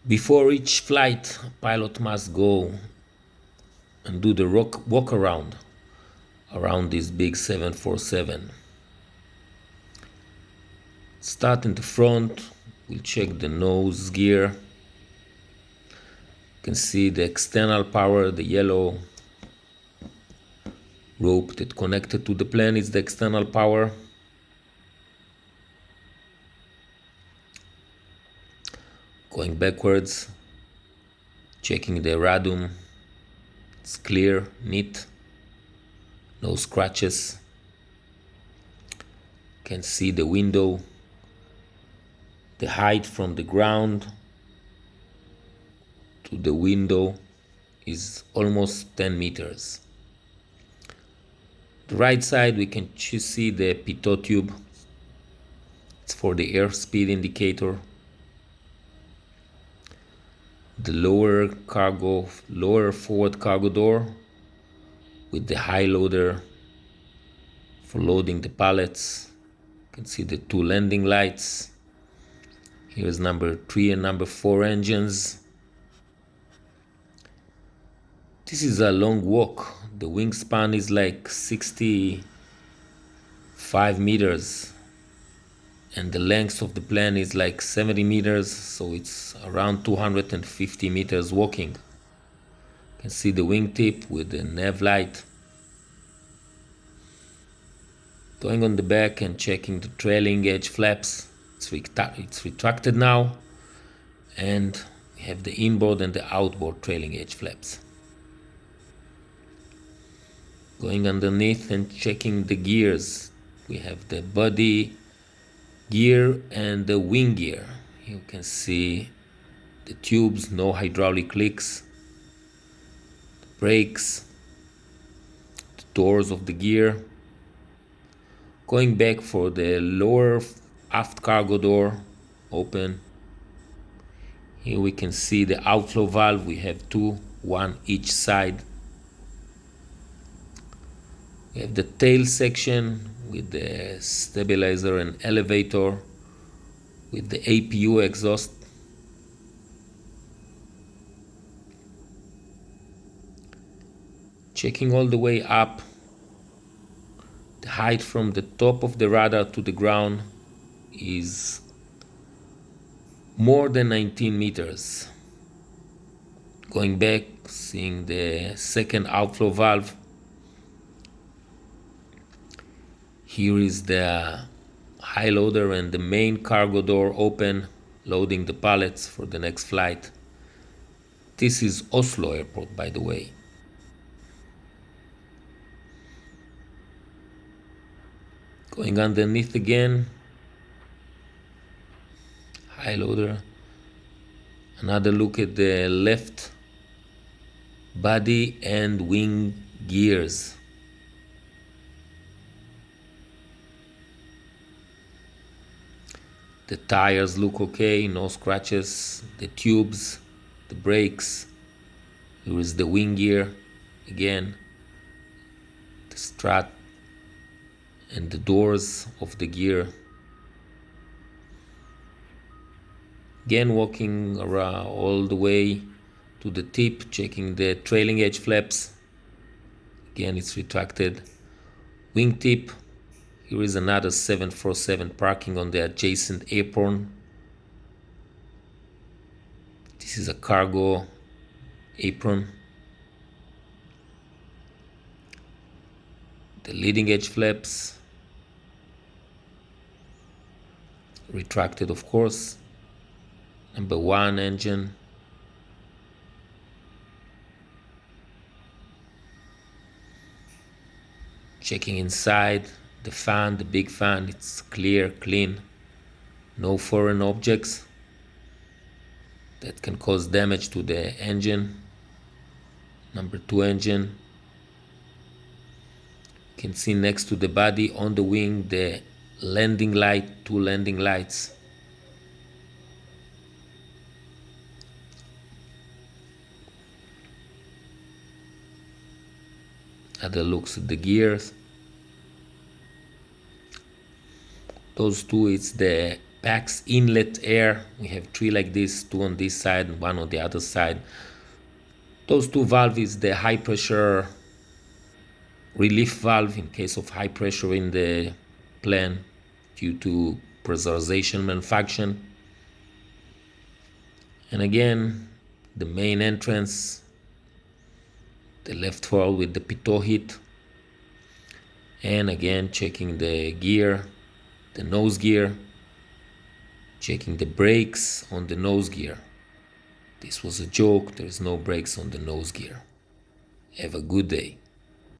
Before each flight, pilot must go and do the walk around this big 747. Start in the front, we'll check the nose gear. You can see the external power, the yellow rope that connected to the plane is the external power. Going backwards, checking the radome. It's clear, neat, no scratches. Can see the window, the height from the ground to the window is almost 10 meters. The right side we can see the pitot tube. It's for the airspeed indicator. The lower forward cargo door with the high loader for loading the pallets. You can see the two landing lights. Here's number 3 and number 4 engines. This is a long walk. The wingspan is like 65 meters and the length of the plane is like 70 meters, so it's around 250 meters walking. You can see the wingtip with the nav light. Going on the back and checking the trailing edge flaps. It's retracted now, and we have the inboard and the outboard trailing edge flaps. Going underneath and checking the gears. We have the body gear and the wing gear. You can see the tubes, no hydraulic leaks, the brakes, the doors of the gear. Going back for the lower aft cargo door, open. Here we can see the outflow valve. We have two, one each side. We have the tail section with the stabilizer and elevator, with the APU exhaust. Checking all the way up, the height from the top of the radar to the ground is more than 19 meters. Going back, seeing the second outflow valve. Here is the high loader and the main cargo door open, loading the pallets for the next flight. This is Oslo Airport, by the way. Going underneath again, high loader. Another look at the left body and wing gears. The tires look okay, no scratches. The tubes, the brakes. Here is the wing gear again, the strut and the doors of the gear. Again, walking around all the way to the tip, checking the trailing edge flaps. Again, it's retracted. Wingtip. Here is another 747 parking on the adjacent apron. This is a cargo apron. The leading edge flaps. Retracted, of course. Number 1 engine. Checking inside. The fan, the big fan, it's clear, clean. No foreign objects that can cause damage to the engine. Number 2 engine. You can see next to the body on the wing the landing light, 2 landing lights. Other looks at the gears. Those two, it's the packs inlet air. We have three like this, two on this side and one on the other side. Those two valves is the high pressure relief valve in case of high pressure in the plane due to pressurization malfunction. And again, the main entrance, the left valve with the pitot heat. And again, checking the gear, the nose gear, checking the brakes on the nose gear. This was a joke, there is no brakes on the nose gear. Have a good day.